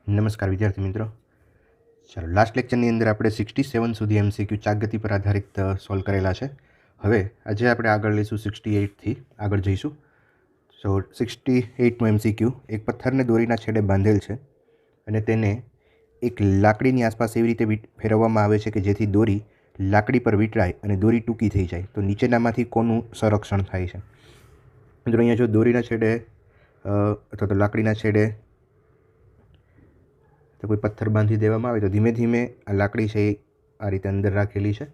નમસ્કાર વિદ્યાર્થી મિત્રો. ચાલો, લાસ્ટ લેક્ચરની અંદર આપણે 67 સુધી MCQ ચાક ગતિ પર આધારિત સોલ્વ કરેલા છે. હવે આજે આપણે આગળ લઈશું 68થી આગળ જઈશું. સો 68નું MCQ એક પથ્થરને દોરીના છેડે બાંધેલ છે અને તેને એક લાકડીની આસપાસ એવી રીતે ફેરવવામાં આવે છે કે જેથી દોરી લાકડી પર વીંટળાય અને દોરી ટૂંકી થઈ જાય. તો નીચેનામાંથી કોનું સંરક્ષણ થાય છે? મિત્રો, અહીંયા જો દોરીના છેડે અથવા તો લાકડીના છેડે તો કોઈ પથ્થર બાંધી દેવામાં આવે તો ધીમે ધીમે આ લાકડી છે એ આ રીતે અંદર રાખેલી છે,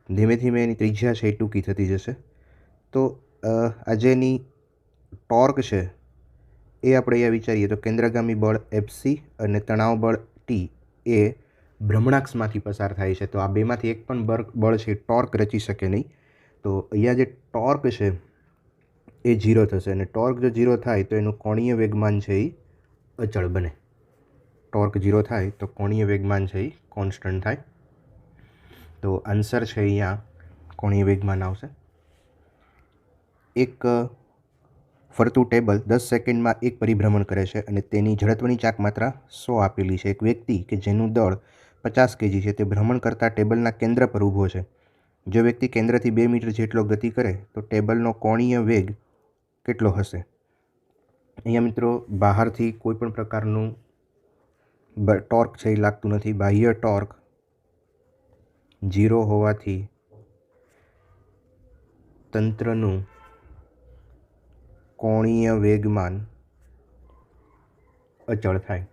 ધીમે ધીમે એની ત્રિજ્યા છે એ ટૂંકી થતી જશે. તો આજે એની ટોર્ક છે એ આપણે અહીંયા વિચારીએ તો કેન્દ્રગામી બળ FC અને તણાવ બળ T એ ભ્રમણાક્ષમાંથી પસાર થાય છે. તો આ બેમાંથી એક પણ બળ છે ટોર્ક રચી શકે નહીં. તો અહીંયા જે ટોર્ક છે એ 0 થશે અને ટોર્ક જો 0 થાય તો એનું કોણીય વેગમાન છે એ અચળ બને. ટોર્ક 0 થાય તો કોણીય વેગમાન છે એ કોન્સ્ટન્ટ થાય. તો આન્સર છે અહીંયા કોણીય વેગમાન આવશે. એક ફરતું ટેબલ 10 સેકન્ડમાં એક પરિભ્રમણ કરે છે અને તેની જડત્વની ચાક માત્રા 100 આપેલી છે. એક વ્યક્તિ કે જેનું દળ 50 kg છે તે ભ્રમણ કરતાં ટેબલના કેન્દ્ર પર ઊભો છે. જો વ્યક્તિ કેન્દ્રથી 2 મીટર જેટલો ગતિ કરે તો ટેબલનો કોણીય વેગ કેટલો હશે? અહીંયા મિત્રો બહારથી કોઈ પણ પ્રકારનું ટોર્ક છે એ લાગતું નથી. બાહ્ય ટોર્ક 0 હોવાથી તંત્રનું કોણીય વેગમાન અચળ થાય.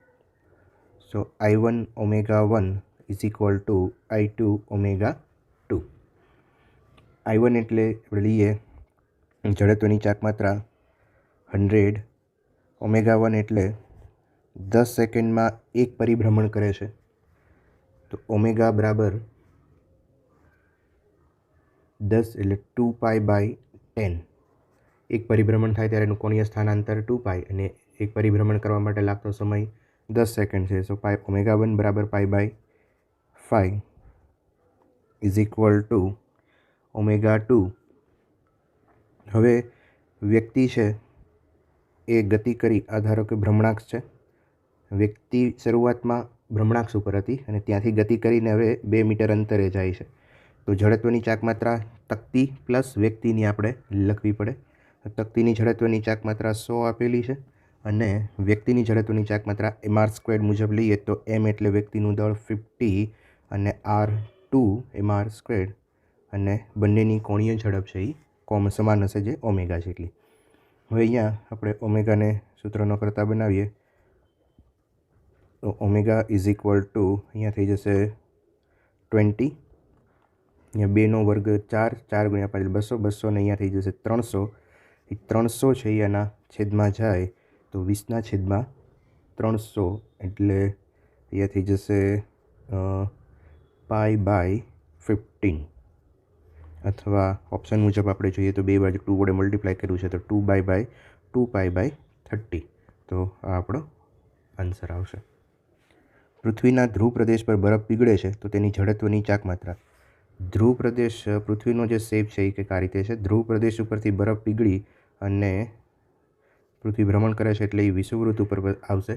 સો I1 ω1 is equal to I2 ω2. I1 એટલે આપણે લઈએ જડત્વની ચાક માત્રા 100, ω1 એટલે 10 સેકન્ડમાં એક પરિભ્રમણ કરે છે. તો ઓમેગા બરાબર 10 એટલે 2π/10. એક પરિભ્રમણ થાય ત્યારે એનું કોણીય સ્થાનાંતર 2π અને એક પરિભ્રમણ કરવા માટે લાગતો સમય 10 સેકન્ડ છે. સો ω1 બરાબર π/5 ઇઝ ઇક્વલ ટુ ω2. હવે વ્યક્તિ છે એ ગતિ કરી, આ ધારો કે ભ્રમણાક્ષ છે, વ્યક્તિ શરૂઆતમાં ભ્રમણાક્ષ ઉપર હતી અને ત્યાંથી ગતિ કરીને હવે 2 મીટર અંતરે જાય છે. તો જડત્વની ચાક માત્રા તકતી પ્લસ વ્યક્તિની આપણે લખવી પડે. તકતીની જડત્વની ચાક માત્રા 100 આપેલી છે અને વ્યક્તિની જડત્વની ચાક માત્રા mr² મુજબ લઈએ તો m એટલે વ્યક્તિનું દળ 50 અને r2 mr² અને બંનેની કોણીય ઝડપ છે એ સમાન હશે, જે ઓમેગા જેટલી. હવે અહીંયા આપણે ઓમેગાને સૂત્રનો કરતા બનાવીએ તો ઓમેગા ઇઝ ઇક્વલ ટુ અહીંયા થઈ જશે 20, અહીંયા 2નો વર્ગ 4, 4 × 5 200, 200 ને અહીંયા થઈ જશે 300. એ 300 છે એના છેદમાં જાય તો 20/300 એટલે અહીંયા થઈ જશે π/15. અથવા ઓપ્શન મુજબ આપણે જોઈએ તો બે બાજુ 2 વડે મલ્ટીપ્લાય કર્યું છે તો 2π/30. તો આ આપણો આન્સર આવશે. પૃથ્વીના ધ્રુવ પ્રદેશ પર બરફ પીગળે છે તો તેની જડત્વની ચાક માત્રા. ધ્રુવ પ્રદેશ, પૃથ્વીનો જે શેપ છે એ કંઈક આ રીતે છે. ધ્રુવ પ્રદેશ ઉપરથી બરફ પીગળી અને પૃથ્વી ભ્રમણ કરે છે એટલે એ વિષુવવૃત્ત ઉપર આવશે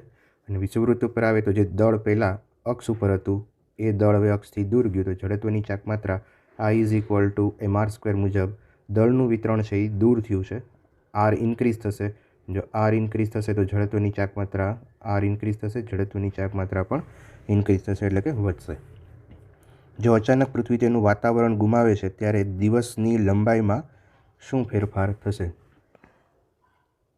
અને વિષુવવૃત્ત ઉપર આવે તો જે દળ પહેલાં અક્ષ ઉપર હતું એ દળ હવે અક્ષથી દૂર ગયું. તો જડત્વની ચાક માત્રા I is equal to mr² મુજબ દળનું વિતરણ છે એ દૂર થયું છે, r ઇન્ક્રીઝ થશે. જો r ઇન્ક્રીઝ થશે તો જડત્વની ચાક માત્રા r ઇન્ક્રીઝ થશે, જડત્વની ચાક માત્રા પણ ઇન્ક્રીઝ થશે એટલે કે વધશે. જો અચાનક પૃથ્વી તેનું વાતાવરણ ગુમાવે છે ત્યારે દિવસની લંબાઈમાં શું ફેરફાર થશે?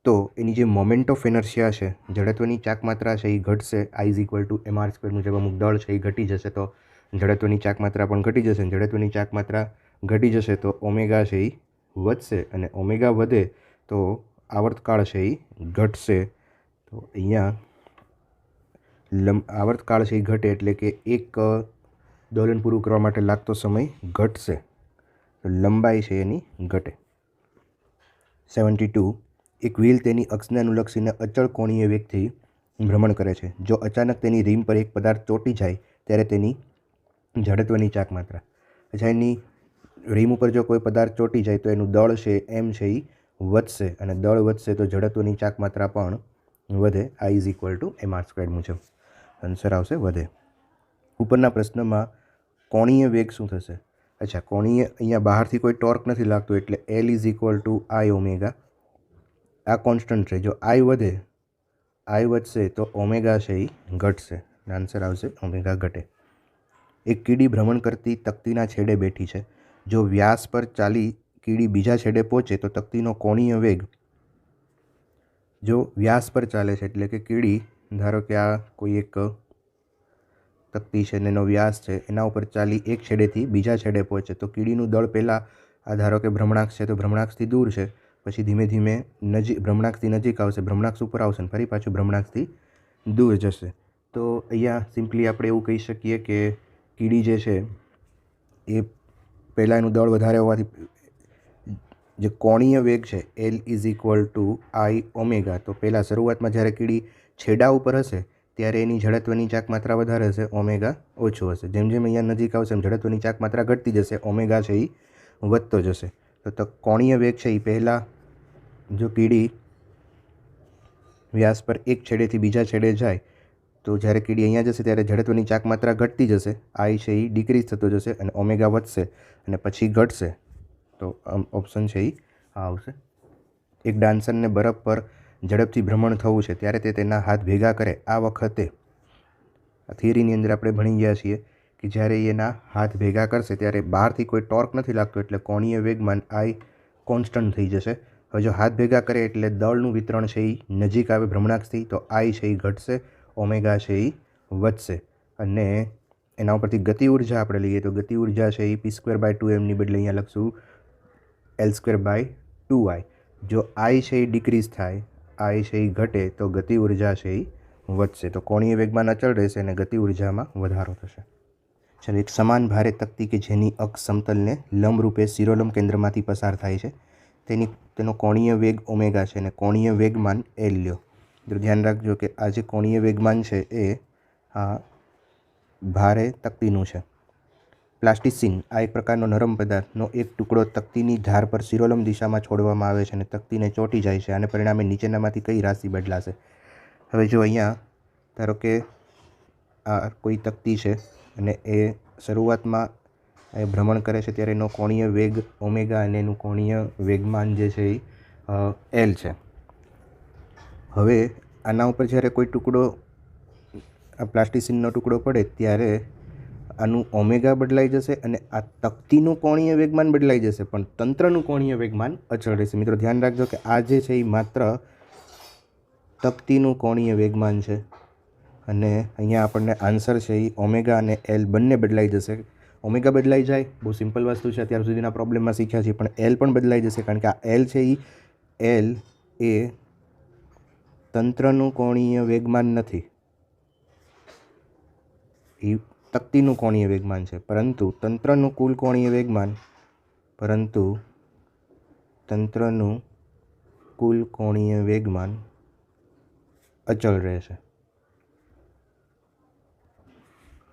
તો એની જે મોમેન્ટ ઓફ ઇનર્શિયા છે, જડત્વની ચાક માત્રા છે એ ઘટશે. I is equal to mr² મુજબ અમુક દળ છે એ ઘટી જશે તો જડત્વની ચાક માત્રા પણ ઘટી જશે. જડત્વની ચાક માત્રા ઘટી જશે તો ઓમેગા છે એ વધશે અને ઓમેગા વધે તો આવર્તકાળ છે એ ઘટશે. તો અહીંયા આવર્તકાળ છે એ ઘટે એટલે કે એક દોલન પૂરું કરવા માટે લાગતો સમય ઘટશે, તો લંબાઈ છે એની ઘટે. 72. એક વ્હીલ તેની અક્ષને અનુલક્ષીને અચળ કોણીય વેગથી ભ્રમણ કરે છે. જો અચાનક તેની રીમ પર એક પદાર્થ ચોંટી જાય ત્યારે તેની જડત્વની ચાક માત્રા. અચ્છા, એની રીમ ઉપર જો કોઈ પદાર્થ ચોંટી જાય તો એનું દળ છે m છે એ વધશે અને દળ વધશે તો જડત્વની ચાક માત્રા પણ વધે I is equal to mr² મુજબ. આન્સર આવશે વધે. ઉપરના પ્રશ્નમાં કોણીય વેગ શું થશે? અચ્છા, કોણીય અહીંયા બહારથી કોઈ ટોર્ક નથી લાગતું એટલે L is equal two I omega. આ કોન્સ્ટન્ટ છે. જો આઈ વધે, આઈ વધશે તો ઓમેગા છે એ ઘટશે. આન્સર આવશે ઓમેગા ઘટે. એક કીડી ભ્રમણ કરતી તકતીના છેડે બેઠી છે. જો વ્યાસ પર ચાલી કીડી બીજા છેડે પહોંચે તો તકતીનો કોણીય વેગ, જો વ્યાસ પર ચાલે છે એટલે કે કીડી, ધારો કે આ કોઈ એક તકતી છે ને એનો વ્યાસ છે, એના ઉપર ચાલી એક છેડેથી બીજા છેડે પહોંચે તો કીડીનું દળ પહેલાં આ ધારો કે ભ્રમણાક્ષ છે તો ભ્રમણાક્ષથી દૂર છે, પછી ધીમે ધીમે ભ્રમણાક્ષથી નજીક આવશે, ભ્રમણાક્ષ ઉપર આવશે ને ફરી પાછું ભ્રમણાક્ષથી દૂર જશે. તો અહીંયા સિમ્પલી આપણે એવું કહી શકીએ કે કીડી જે છે એ પહેલાં એનું દળ વધારે હોવાથી જે કોણીય વેગ છે L is equal two I omega, તો પહેલાં શરૂઆતમાં જ્યારે કીડી છેડા ઉપર હશે ત્યારે એની જડત્વની ચાક માત્રા વધારે હશે, ઓમેગા ઓછું હશે. જેમ જેમ અહીંયા નજીક આવશે એમ જડત્વની ચાક માત્રા ઘટતી જશે, ઓમેગા છે એ વધતો જશે. તો કોણીય વેગ છે એ પહેલાં જો કીડી વ્યાસ પર એક છેડેથી બીજા છેડે જાય તો જ્યારે કીડી અહીંયા જશે ત્યારે જડત્વની ચાક માત્રા ઘટતી જશે, આઈ છે એ ડિક્રીઝ થતો જશે અને ઓમેગા વધશે અને પછી ઘટશે. તો ઓપ્શન છે એ આ આવશે. એક ડાન્સરને બરફ પર ઝડપથી ભ્રમણ થવું છે ત્યારે તે તેના હાથ ભેગા કરે. આ વખતે આ થિયરીની અંદર આપણે ભણી ગયા છીએ કે જ્યારે એના હાથ ભેગા કરશે ત્યારે બહારથી કોઈ ટોર્ક નથી લાગતો એટલે કોણીય વેગમાન આઈ કોન્સ્ટન્ટ થઈ જશે. હવે જો હાથ ભેગા કરે એટલે દળનું વિતરણ છે એ નજીક આવે ભ્રમણાક્ષથી, તો આઈ છે એ ઘટશે, ઓમેગા છે એ વધશે. અને એના ઉપરથી ગતિ ઉર્જા આપણે લઈએ તો ગતિ ઉર્જા છે એ p²/2m ની બદલે અહીંયા લખશું L²/2i. જો આઈ છે એ ડિક્રીઝ થાય, આઈ છે એ ઘટે તો ગતિ ઉર્જા છે એ વધશે. તો કોણીય વેગમાન અચળ રહેશે અને ગતિ ઉર્જામાં વધારો થશે. ચાલો, એક સમાન ભારે તકતી કે જેની અક્ષ સમતલને લંબરૂપે શિરોલંબ કેન્દ્રમાંથી પસાર થાય છે તેનો કોણીય વેગ ઓમેગા છે અને કોણીય વેગમાન L લ્યો. તો ધ્યાન રાખજો કે આ જે કોણીય વેગમાન છે એ આ ભારે તકતીનું છે. પ્લાસ્ટિસિન આ એક પ્રકારનો નરમ પદાર્થનો એક ટુકડો તકતીની ધાર પર શિરોલંબ દિશામાં છોડવામાં આવે છે અને તકતીને ચોંટી જાય છે. આને પરિણામે નીચેનામાંથી કઈ રાશિ બદલાશે? હવે જો અહીંયા ધારો કે આ કોઈ તકતી છે અને એ શરૂઆતમાં એ ભ્રમણ કરે છે ત્યારે એનો કોણીય વેગ ઓમેગા અને એનું કોણીય વેગમાન જે છે એ L છે. હવે આના ઉપર જ્યારે કોઈ ટુકડો આ પ્લાસ્ટિસિનનો ટુકડો પડે ત્યારે આનું ઓમેગા બદલાઈ જશે અને આ તકતીનું કોણીય વેગમાન બદલાઈ જશે, પણ તંત્રનું કોણીય વેગમાન અચળ રહેશે. મિત્રો ધ્યાન રાખજો કે આ જે છે એ માત્ર તકતીનું કોણીય વેગમાન છે અને અહીંયા આપણને આન્સર છે એ ઓમેગા અને L બંને બદલાઈ જશે. ઓમેગા બદલાઈ જાય બહુ સિમ્પલ વસ્તુ છે, અત્યાર સુધીના પ્રોબ્લેમમાં શીખ્યા છીએ, પણ L પણ બદલાઈ જશે કારણ કે આ L છે એ L એ તંત્રનું કોણીય વેગમાન નથી, એ તકતીનું કોણીય વેગમાન છે. પરંતુ તંત્રનું કુલ કોણીય વેગમાન અચળ રહેશે.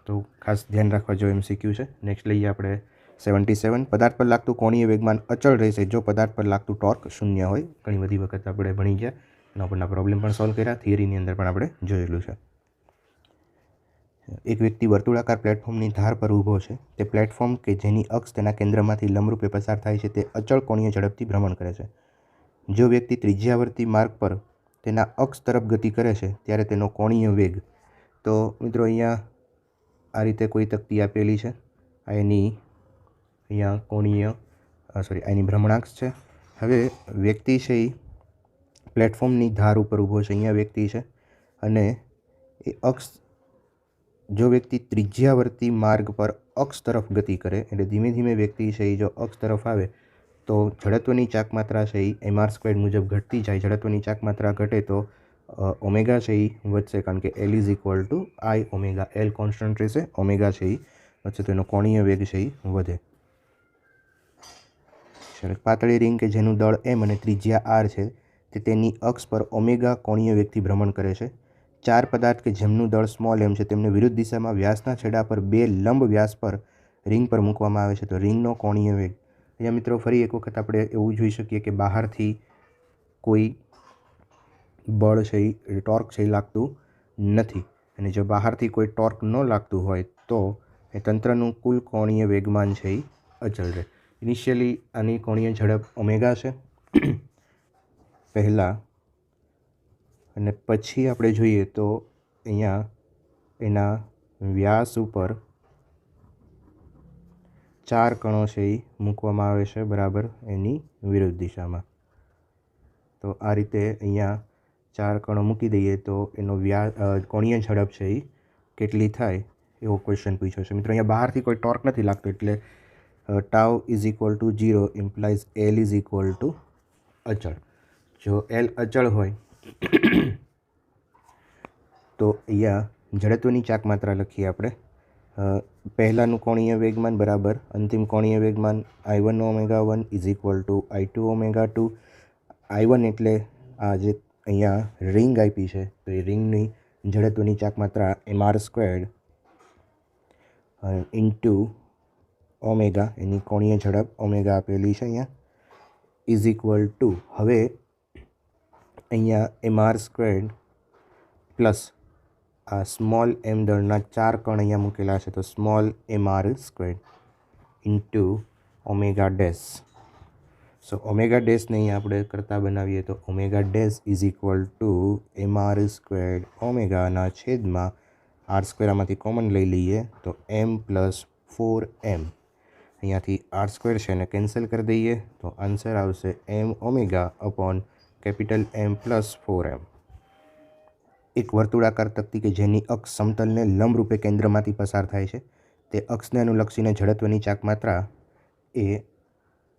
તો ખાસ ધ્યાન રાખવા જો MCQ છે. નેક્સ્ટ લઈએ આપણે 77. પદાર્થ પર લાગતું કોણીય વેગમાન અચળ રહેશે જો પદાર્થ પર લાગતું ટોર્ક શૂન્ય હોય. ઘણી બધી વખત આપણે ભણી ગયા, એના ઉપરના પ્રોબ્લેમ પણ સોલ્વ કર્યા, થિયરીની અંદર પણ આપણે જોયેલું છે. એક વ્યક્તિ વર્તુળાકાર પ્લેટફોર્મની ધાર પર ઊભો છે. તે પ્લેટફોર્મ કે જેની અક્ષ તેના કેન્દ્રમાંથી લંબરૂપે પસાર થાય છે તે અચળ કોણીય ઝડપથી ભ્રમણ કરે છે. જો વ્યક્તિ ત્રિજ્યાવર્તી માર્ગ પર તેના અક્ષ તરફ ગતિ કરે છે ત્યારે તેનો કોણીય વેગ. તો મિત્રો અહીંયા આ રીતે કોઈ તકતી આપેલી છે, આ એની અહીંયા એની ભ્રમણાક્ષ છે. હવે વ્યક્તિ છે એ પ્લેટફોર્મની ધાર ઉપર ઊભો છે, અહીંયા વ્યક્તિ છે અને એ અક્ષ, જો વ્યક્તિ ત્રિજ્યાવર્તી માર્ગ પર અક્ષ તરફ ગતિ કરે એટલે ધીમે ધીમે વ્યક્તિ છે એ જો અક્ષ તરફ આવે તો જડત્વની ચાક માત્રા છે એ mr² મુજબ ઘટતી જાય. જડત્વની ચાક માત્રા ઘટે તો ઓમેગા છે એ વધશે કારણ કે L is equal two I omega. L constant રહેશે, ઓમેગા છે એ વધશે તો એનો કોણીય વેગ છે એ વધે. પાતળી રિંગ કે જેનું દળ M અને ત્રિજ્યા R છે તે તેની અક્ષ પર ઓમેગા કોણીય વેગથી ભ્રમણ કરે છે. 4 પદાર્થ કે જેમનું દળ સ્મોલ m છે તેમને વિરુદ્ધ દિશામાં વ્યાસના છેડા પર 2 લંબ વ્યાસ પર રિંગ પર મૂકવામાં આવે છે તો રિંગનો કોણીય વેગ. અહીંયા મિત્રો ફરી એક વખત આપણે એવું જોઈ શકીએ કે બહારથી કોઈ બળ છે એ ટોર્ક છે એ લાગતું નથી. અને જો બહારથી કોઈ ટોર્ક ન લાગતું હોય તો એ તંત્રનું કુલ કોણીય વેગમાન છે એ અચળ રહે. ઇનિશિયલી આની કોણીય ઝડપ ઓમેગા છે પહેલાં, અને પછી આપણે જોઈએ તો અહીંયા એના વ્યાસ ઉપર 4 કણો છે એ મૂકવામાં આવે છે બરાબર એની વિરુદ્ધ દિશામાં. તો આ રીતે અહીંયા 4 કણો મૂકી દઈએ તો એનો કોણીય ઝડપ છે એ કેટલી થાય એવો ક્વેશ્ચન પૂછ્યો છે. મિત્રો અહીંયા બહારથી કોઈ ટોર્ક નથી લાગતો એટલે tau is equal two 0 implies L is equal two અચળ. જો એલ અચળ હોય તો અહીંયા જડત્વની ચાક માત્રા લખીએ આપણે. પહેલાંનું કોણીય વેગમાન બરાબર અંતિમ કોણીય વેગમાન I1 omega 1 is equal to I2 omega 2. I1 એટલે આ જે અહીંયા રિંગ આપી છે તો એ રિંગની જડત્વની ચાક માત્રા mr² ઇન્ટુ ઓમેગા, એની કોણીય ઝડપ ઓમેગા આપેલી છે અહીંયા, ઇઝ ઇક્વલ ટુ, હવે અહીંયા mr² પ્લસ આ સ્મોલ એમ દળના 4 કણ અહીંયા મૂકેલા છે તો small mr² into omega dash. So omega ડેશને અહીંયા આપણે કરતા બનાવીએ તો omega dash is equal to mr² ઓમેગાના છેદમાં r² આમાંથી કોમન લઈ લઈએ તો m પ્લસ 4m. અહીંયાથી r² છે એને કેન્સલ કરી દઈએ તો આન્સર આવશે m omega upon capital M plus 4m. એક વર્તુળાકાર તકતી કે જેની અક્ષ સમતલને લંબરૂપે કેન્દ્રમાંથી પસાર થાય છે તે અક્ષને અનુલક્ષીને જડત્વની ચાક માત્રા એ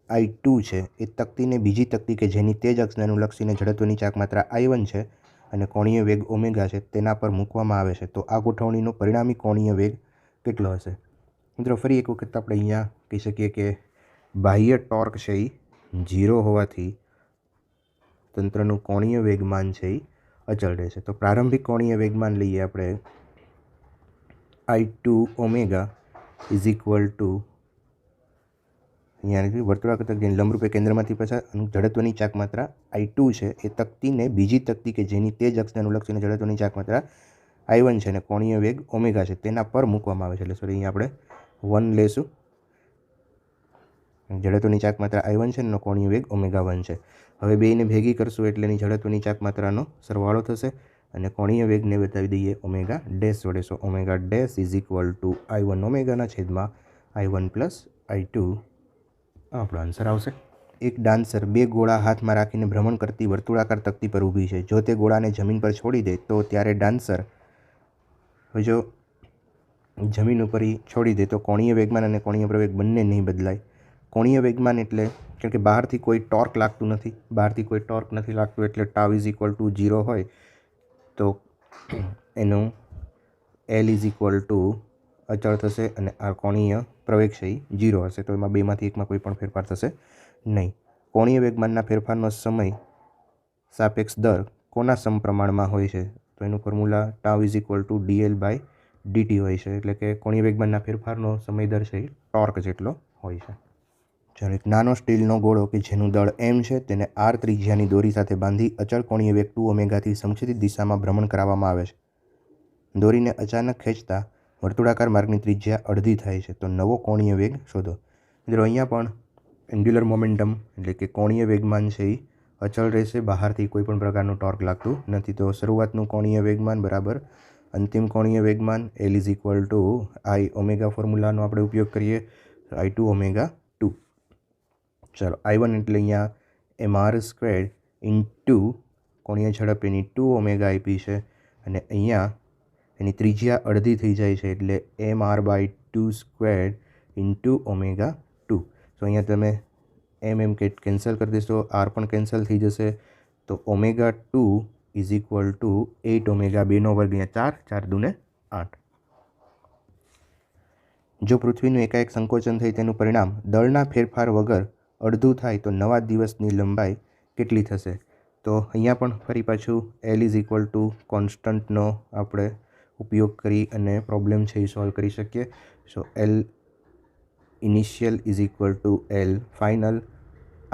I2 છે એ તકતીને બીજી તકતી કે જેની તે જ અક્ષને અનુલક્ષીને જડત્વની ચાક માત્રા I1 છે અને કોણીય વેગ ઓમેગા છે તેના પર મૂકવામાં આવે છે. તો આ ગોઠવણીનો પરિણામી કોણીય વેગ કેટલો હશે? મિત્રો ફરી એક વખત આપણે અહીંયા કહી શકીએ કે બાહ્ય ટોર્ક છે એ 0 હોવાથી તંત્રનું કોણીય વેગમાન છે એ અચળ રહેશે. તો પ્રારંભિક કોણીય વેગમાન લઈએ આપણે I2 omega is equal two, અહીંયા વર્તુળાકાર તકતી લંબરૂપે કેન્દ્રમાંથી પસાર જડત્વની ચાક માત્રા I2 છે એ તકતીને બીજી તકતી કે જેની તે જ અક્ષને અનુલક્ષીને જડત્વની ચાક માત્રા I1 છે અને કોણીય વેગ ઓમેગા છે તેના પર મૂકવામાં આવે છે. એટલે સોરી અહીંયા આપણે 1 લેશું. જડત્વની ચાક માત્રા I1 છે અને કોણીય વેગ ઓમેગા 1 છે. હવે બેયને ભેગી કરશું એટલે એની જડત્વની ચાક માત્રાનો સરવાળો થશે અને કોણીય વેગને બતાવી દઈએ ઓમેગા ડેશ વડે. So omega dash is equal to I1 ઓમેગાના છેદમાં I1 પ્લસ I2 આપણો આન્સર આવશે. એક ડાન્સર 2 ગોળા હાથમાં રાખીને ભ્રમણ કરતી વર્તુળાકાર તકતી પર ઊભી છે. જો તે ગોળાને જમીન પર છોડી દે તો ત્યારે ડાન્સર જો જમીન ઉપર છોડી દે તો કોણીય વેગમાન અને કોણીય પ્રવેગ બંને નહીં બદલાય. કોણીય વેગમાન એટલે કારણ કે બહારથી કોઈ ટોર્ક લાગતું નથી, બહારથી કોઈ ટોર્ક નથી લાગતું એટલે ટાઉ ઇઝ ઇક્વલ ટુ 0 હોય તો એનું એલ ઇઝ ઇક્વલ ટુ અચળ થશે અને આ કોણીય પ્રવેગ છે એ 0 હશે. તો એમાં બેમાંથી એકમાં કોઈ પણ ફેરફાર થશે નહીં. કોણીય વેગમાનના ફેરફારનો સમય સાપેક્ષ દર કોના સમપ્રમાણમાં હોય છે? તો એનું formula tau is equal two dl/dt હોય છે. એટલે કે કોણીય વેગમાનના ફેરફારનો સમય દર છે એ ટોર્ક જેટલો હોય છે. ચાલો, એક નાનો સ્ટીલનો ગોળો કે જેનું દળ m છે તેને r ત્રિજ્યાની દોરી સાથે બાંધી અચળ કોણીય વેગ 2 ઓમેગાથી સમછેદી દિશામાં ભ્રમણ કરાવવામાં આવે છે. દોરીને અચાનક ખેંચતા વર્તુળાકાર માર્ગની ત્રિજ્યા અડધી થાય છે. તો નવો કોણીય વેગ શોધો. મિત્રો અહીંયા પણ એન્ગ્યુલર મોમેન્ટમ એટલે કે કોણીય વેગમાન છે એ અચળ રહેશે, બહારથી કોઈ પણ પ્રકારનું ટોર્ક લાગતું નથી. તો શરૂઆતનું કોણીય વેગમાન બરાબર અંતિમ કોણીય વેગમાન L is equal to I omega ફોર્મ્યુલાનો આપણે ઉપયોગ કરીએ I2 ઓમેગા 2. ચાલો, I1 એટલે અહીંયા mr² ઇન્ટુ કોણીય ઝડપ એની 2 ઓમેગા આપી છે અને અહીંયા એની ત્રિજ્યા અડધી થઈ જાય છે એટલે mr/2² ઇન્ટુ ઓમેગા 2. તો અહીંયા તમે એમ કેન્સલ કરી દેશો, આર પણ કેન્સલ થઈ જશે તો omega 2 is equal to 8 omega 2નો વર્ગ, અહીંયા 4 4 દુને 8. જો પૃથ્વીનું એકાએક સંકોચન થઈ તેનું પરિણામ દળના ફેરફાર વગર અડધું થાય તો નવા દિવસની લંબાઈ કેટલી થશે? તો અહીંયા પણ ફરી પાછું એલ ઇઝ ઇક્વલ ટુ કોન્સ્ટન્ટનો આપણે ઉપયોગ કરી અને પ્રોબ્લેમ છે એ સોલ્વ કરી શકીએ. So L initial is equal to L final.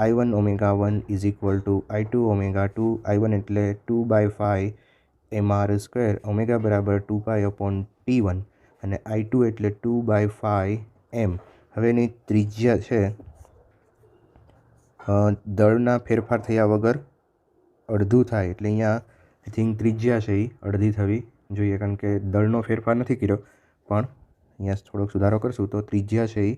I1 omega 1 is equal to I2 omega 2. I1 એટલે 2/5 mr² ઓમેગા બરાબર 2π/t1 અને I2 એટલે 2/5m. હવે એની ત્રિજ્યા છે દળના ફેરફાર થયા વગર અડધું થાય, એટલે અહીંયા આઈ થિંક ત્રિજ્યા છે એ અડધી થવી જોઈએ, કારણ કે દળનો ફેરફાર નથી કર્યો. પણ અહીંયા થોડોક સુધારો કરશું તો ત્રિજ્યા છે એ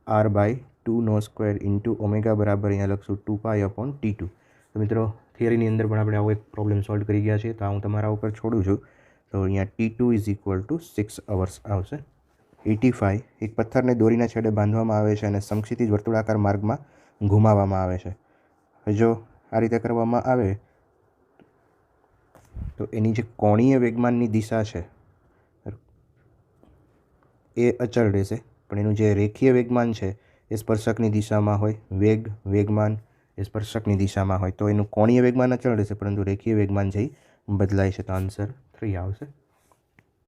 r/2² ઇન્ટુ ઓમેગા બરાબર અહીંયા લખશું 2π/t2. તો મિત્રો થિયરીની અંદર પણ આપણે આવો એક પ્રોબ્લેમ સોલ્વ કરી ગયા છીએ, તો હું તમારા ઉપર છોડું છું. તો અહીંયા T2 = 6 અવર્સ આવશે. 85 એક પથ્થરને દોરીના છેડે બાંધવામાં આવે છે અને સમક્ષિતિજ વર્તુળાકાર માર્ગમાં ઘુમાવવામાં આવે છે. હવે જો આ રીતે કરવામાં આવે તો એની જે કોણીય વેગમાનની દિશા છે એ અચળ રહેશે, પણ એનું જે રેખીય વેગમાન છે એ સ્પર્શકની દિશામાં હોય. વેગમાન એ સ્પર્શકની દિશામાં હોય તો એનું કોણીય વેગમાન અચળ રહેશે, પરંતુ રેખીય વેગમાન છે એ બદલાય છે. તો આન્સર 3 આવશે.